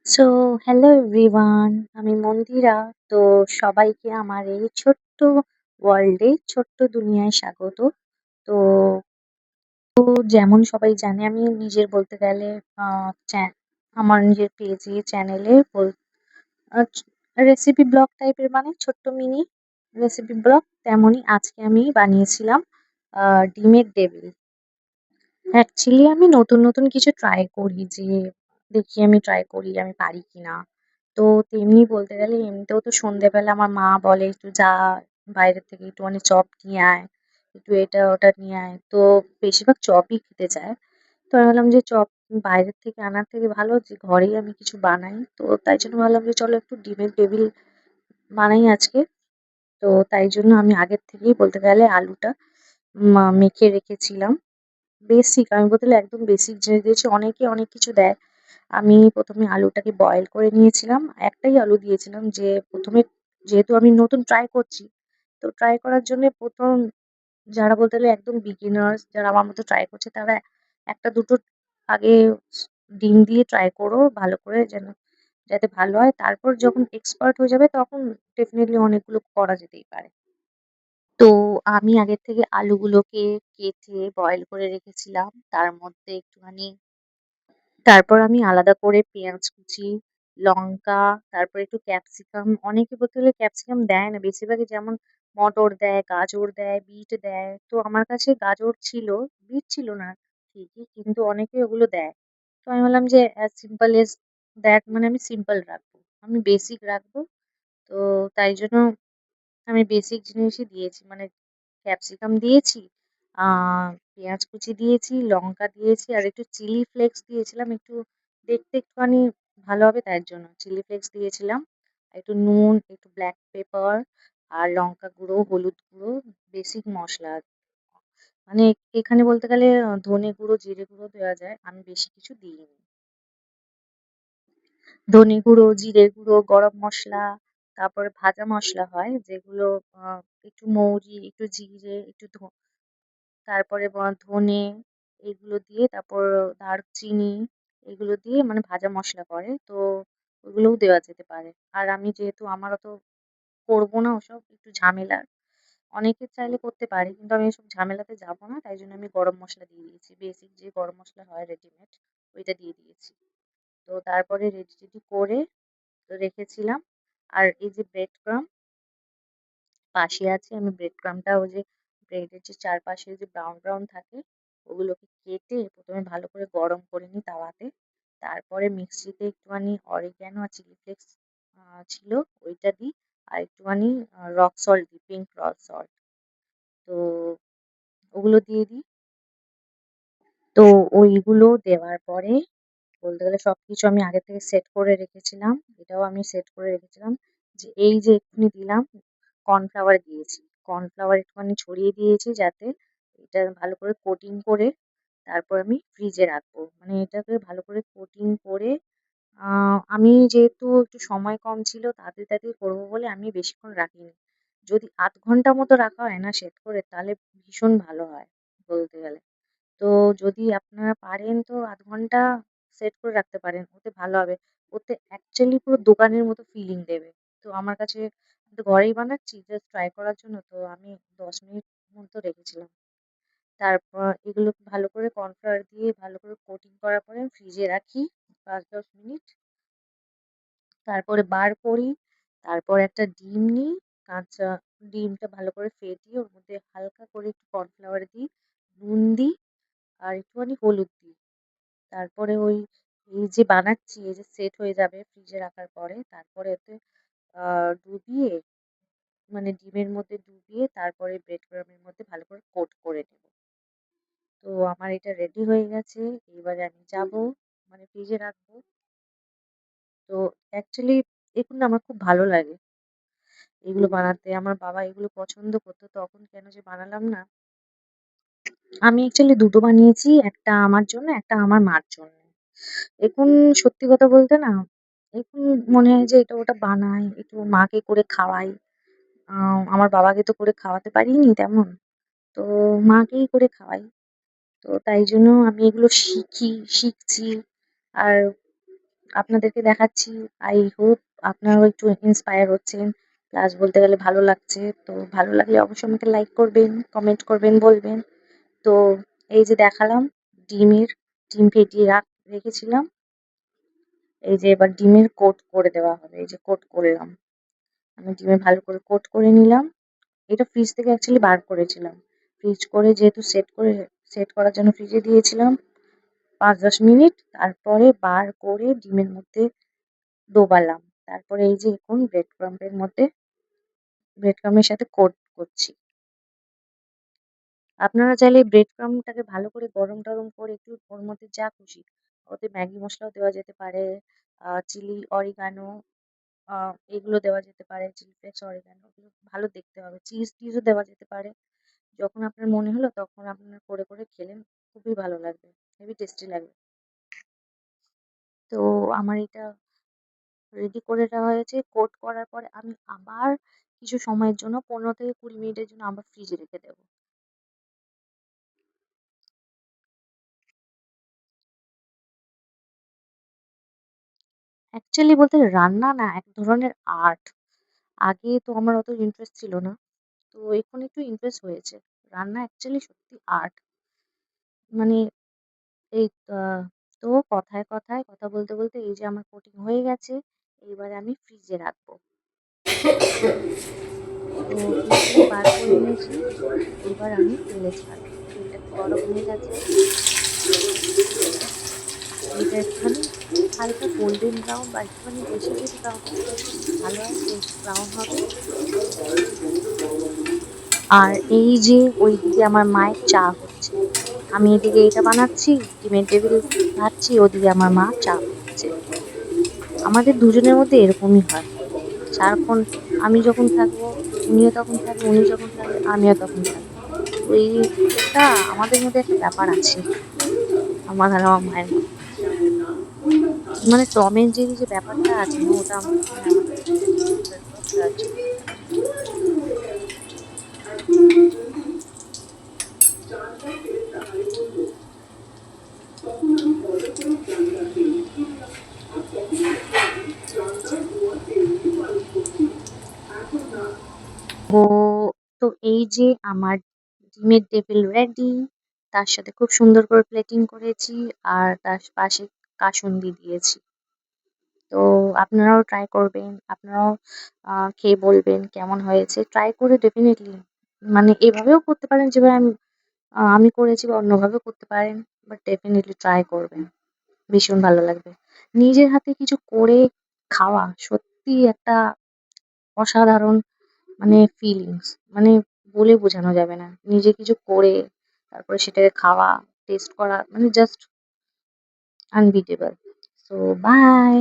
So hello everyone, আমি মন্দিরা। তো সবাইকে আমার এই ছোট্ট ওয়ার্ল্ডে, ছোট্ট দুনিয়ায় স্বাগত। তো যেমন সবাই জানে, আমি নিজের বলতে গেলে আমার নিজের পেজে চ্যানেলে রেসিপি ব্লগ টাইপের, মানে ছোট্ট মিনি রেসিপি ব্লগ। তেমনই আজকে আমি বানিয়েছিলাম ডিমের ডেভিল। অ্যাকচুয়ালি আমি নতুন, নতুন কিছু ট্রাই করি, যে দেখি আমি ট্রাই করি আমি পারি কিনা। তো তেমনি বলতে গেলে এমনিতেও তো সন্ধ্যেবেলা আমার মা বলে, "একটু যা বাইরে থেকে একটুখানি চপ নিয়ে আয়, একটু এটা ওটা নিয়ে আয়।" তো বেশিরভাগ চপই খেতে চায়। তো আমি ভাবলাম যে চপ বাইরের থেকে আনার থেকে ভালো যে ঘরেই আমি কিছু বানাই। তো তাই জন্য ভাবলাম যে চলো একটু ডিমের টেবিল বানাই আজকে। তো তাই জন্য আমি আগের থেকেই বলতে গেলে আলুটা মেখে রেখেছিলাম। বেসিক, আমি বলতে গেলে একদম বেসিক জিনিস দিয়েছি। অনেকে অনেক কিছু দেয়। আমি ১ম এ আলুটাকে বয়েল করে নিয়েছিলাম। একটাই আলু দিয়েছিলাম, যে ১ম এ যেহেতু আমি নতুন ট্রাই করছি, তো ট্রাই করার জন্যে ১ম যারা বলতে গেলে একদম বিগিনার্স, যারা আমার মতো ট্রাই করছে, তারা ১ টা ২ টো আগে ডিম দিয়ে ট্রাই করো ভালো করে, যেন যাতে ভালো হয়। তারপর যখন এক্সপার্ট হয়ে যাবে তখন ডেফিনিটলি অনেকগুলো করা যেতেই পারে। তো আমি আগের থেকে আলুগুলোকে কেটে বয়েল করে রেখেছিলাম। তার মধ্যে একটুখানি, তারপর আমি আলাদা করে পেঁয়াজ কুচি, লঙ্কা, তারপরে একটু ক্যাপসিকাম। অনেকে বলতে গেলে ক্যাপসিকাম দেয় না। বেশিরভাগই যেমন মটর দেয়, গাজর দেয়, বিট দেয়। তো আমার কাছে গাজর ছিল, বিট ছিল না ঠিকই, কিন্তু অনেকে ওগুলো দেয়। তো আমি ভাবলাম যে as simple as that, মানে আমি সিম্পল রাখবো। আমি বেসিক রাখবো। তো তাই জন্য আমি বেসিক জিনিসই দিয়েছি। মানে ক্যাপসিকাম দিয়েছি, আ পেঁয়াজ কুচি দিয়েছি, লঙ্কা দিয়েছি, আর একটু চিলি ফ্লেক্স দিয়েছিলাম। একটু দেখতে একটুখানি ভালো হবে তার জন্য চিলি ফ্লেক্স দিয়েছিলাম। একটু নুন, একটু ব্লাক পেপার, আর লঙ্কা গুঁড়ো, হলুদ গুঁড়ো, বেসিক মসলা। মানে এখানে বলতে গেলে ধনে গুঁড়ো, জিরে গুঁড়ো দেওয়া যায়। আমি বেশি কিছু দিইনি। ধনে গুঁড়ো, জিরে গুঁড়ো, গরম মসলা, তারপরে ভাজা মসলা হয় যেগুলো, আ একটু মৌরি, একটু জিরে, একটু তারপরে ধনে, এগুলো দিয়ে, তারপর দারচিনি, এগুলো দিয়ে মানে ভাজা মসলা করে। তো ওগুলোও দেওয়া যেতে পারে। আর আমি যেহেতু আমার অত করবো না ওসব, একটু ঝামেলার। অনেকে চাইলে করতে পারে, কিন্তু আমি এসব ঝামেলাতে যাবো না। তাই জন্য আমি গরম মসলা দিয়ে দিয়েছি। বেসিক যে গরম মসলা হয় রেডিমেড, ওইটা দিয়ে দিয়েছি। তো তারপরে রেডি-টেডি করে রেখেছিলাম। আর এই যে ব্রেড ক্রাম্ব পাশে আছে, আমি ব্রেড ক্রাম্বটা, ওই যে ব্রেডের যে চারপাশে যে ব্রাউন ব্রাউন থাকে, ওগুলোকে কেটে ১ম এ ভালো করে গরম করে নিই তাওয়াতে। তারপরে মিক্সিতে একটুখানি অরিগ্যানো আর চিলি ফ্লেক্স ছিল, ওইটা দিই। আর একটুখানি রক সল্ট দিই, পিঙ্ক রক সল্ট। তো ওগুলো দিয়ে দিই। তো ওইগুলো দেওয়ার পরে বলতে গেলে সবকিছু আমি আগে থেকে সেট করে রেখেছিলাম। এটাও আমি সেট করে রেখেছিলাম, যে এই যে এক্ষুনি দিলাম, কর্নফ্লাওয়ার দিয়েছি। কর্নফ্লাওয়ার একটুখানি ছড়িয়ে দিয়েছি, যাতে এটা ভালো করে কোটিং করে তারপর আমি ফ্রিজে রাখবো। মানে এটাকে ভালো করে কোটিং করে, আমি যেহেতু একটু সময় কম ছিল, তাড়াতাড়ি, তাড়াতাড়ি করবো বলে আমি বেশিক্ষণ রাখিনি। যদি ০.৫ ঘন্টা মতো রাখা হয় না সেট করে, তাহলে ভীষণ ভালো হয় বলতে গেলে। তো যদি আপনারা পারেন তো ০.৫ ঘন্টা সেট করে রাখতে পারেন। ওতে ভালো হবে। ওতে অ্যাকচুয়ালি পুরো দোকানের মতো ফিলিং দেবে। তো আমার কাছে, আমি তো ঘরেই বানাচ্ছি জাস্ট ট্রাই করার জন্য। তো আমি ১০ মিনিট মতো রেখেছিলাম। তারপর এগুলো ভালো করে কর্নফ্লাওয়ার দিয়ে ভালো করে কোটিং করার পরে আমি ফ্রিজে রাখি ৫-১০ মিনিট। তারপরে বার করি। তারপর একটা ডিম নিই। কাঁচা ডিমটা ভালো করে ফেটিয়ে ওর মধ্যে হালকা করে একটু কর্নফ্লাওয়ার দিই, নুন দিই, আর একটুখানি হলুদ দিই। তারপরে এই যে বানাচ্ছি, এই যে সেট হয়ে যাবে ফ্রিজে রাখার পরে, তারপরে ওতে ডুবিয়ে, মানে ডিমের মধ্যে ডুবিয়ে তারপরে ব্রেড ক্রাম্বের মধ্যে ভালো করে কোট করে নেব। তো আমার এটা রেডি হয়ে গেছে। এবারে আমি যাবো, মানে ফ্রিজে রাখবো। তো অ্যাকচুয়ালি এগুলো না আমার খুব ভালো লাগে এগুলো বানাতে। আমার বাবা এগুলো পছন্দ করতো। তখন কেন যে বানালাম না। আমি অ্যাকচুয়ালি ২ টো বানিয়েছি। একটা আমার জন্য, একটা আমার মার জন্য। এখন সত্যি কথা বলতে না, এখন মনে হয় যে এটা ওটা বানাই, একটু মাকে করে খাওয়াই। আ আমার বাবাকে তো করে খাওয়াতে পারিনি তেমন। তো মাকেই করে খাওয়াই। তো তাই জন্য আমি এগুলো শিখছি। আর আপনাদেরকে দেখাচ্ছি। আই হোপ আপনারাও একটু ইন্সপায়ার হচ্ছেন। প্লাস বলতে গেলে ভালো লাগছে। তো ভালো লাগলে অবশ্যই আমাকে লাইক করবেন, কমেন্ট করবেন, বলবেন। তো এই যে দেখালাম ডিমের ডিম ফেটিয়ে রেখেছিলাম। এই যে এবার ডিমের কোট করে দেওয়া হবে। এই যে কোট করলাম। আমি ডিমে ভালো করে কোট করে নিলাম। এটা ফ্রিজ থেকে অ্যাকচুয়ালি বার করেছিলাম। ফ্রিজ করে যেহেতু সেট করার জন্য ফ্রিজে দিয়েছিলাম ৫-১০ মিনিট। তারপরে বার করে ডিমের মধ্যে ডোবালাম। তারপরে এই যে দেখুন ব্রেড ক্রাম্বের সাথে কোট করছি। আপনারা চাইলে ব্রেড ক্রাম্বটাকে ভালো করে গরম-টরম করে একটু ওর মধ্যে যা খুশি ওতে ম্যাগি মসলাও দেওয়া যেতে পারে, চিলি, অরিগানো এগুলো দেওয়া যেতে পারে, চিলি ফ্লেক্স, অরিগানো এগুলো ভালো দেখতে হবে। চিজও দেওয়া যেতে পারে। যখন আপনার মনে হলো তখন আপনার করে খেলেন। খুবই ভালো লাগবে। হেবি টেস্টি লাগবে। তো আমার এটা রেডি করে দেওয়া হয়েছে। কোট করার পরে আমি আবার কিছু সময়ের জন্য ১৫ থেকে ২০ মিনিটের জন্য আবার ফ্রিজে রেখে দেবো। অ্যাকচুয়ালি বলতে রান্না না এক ধরনের আর্ট। আগে তো আমার অত ইন্টারেস্ট ছিল না। তো এখন একটু ইন্টারেস্ট হয়েছে। রান্না অ্যাকচুয়ালি সত্যি আর্ট। মানে এই তো কথায় কথা বলতে এই যে আমার কোটিং হয়ে গেছে। এইবারে আমি ফ্রিজে রাখবো। তো ফ্রিজ থেকে বার করে এনেছি। এবার আমি তেলে ছাড়বো। তেলটা গরম হয়ে গেছে। এটা একটুখানি হালকা গোল্ডেন ব্রাউন বা একটুখানি বেশি যদি ব্রাউন হলে ভালো হয়, বেশ ব্রাউন হবে। আর এই যে ওইদিকে আমার মায়ের চা হচ্ছে। আমি এদিকে এটা বানাচ্ছি, ডিমের টেবিল ভাজছি, ওদিকে আমার মা চা করছে। আমাদের দুজনের মধ্যে এরকমই হয়। সারাক্ষণ আমি যখন থাকবো উনিও তখন থাকবে, উনি যখন থাকবে আমিও তখন থাকবো। তো এটা আমাদের মধ্যে একটা ব্যাপার আছে, আমার আর আমার মায়ের মধ্যে। মানে টম এন্ড জেরি যে ব্যাপারটা আছে না, ওটা মানে আমাদের মধ্যে ব্যাপারটা আছে। ও তো এই যে আমার ডিমের টেবিল রেডি। তার সাথে খুব সুন্দর করে প্লেটিং করেছি আর তার পাশে কাসুন্দি দিয়েছি। তো আপনারাও ট্রাই করবেন। আপনারাও খেয়ে বলবেন কেমন হয়েছে। ট্রাই করে ডেফিনিটলি মানে এভাবেও করতে পারেন যেভাবে আমি করেছি বা অন্যভাবেও করতে পারেন। বাট ডেফিনিটলি ট্রাই করবেন। ভীষণ ভালো লাগবে। নিজের হাতে কিছু করে খাওয়া সত্যিই একটা অসাধারণ মানে ফিলিংস। মানে বলে বোঝানো যাবে না। নিজে কিছু করে তারপরে সেটাকে খাওয়া, টেস্ট করা মানে জাস্ট আনবিটেবল। So by.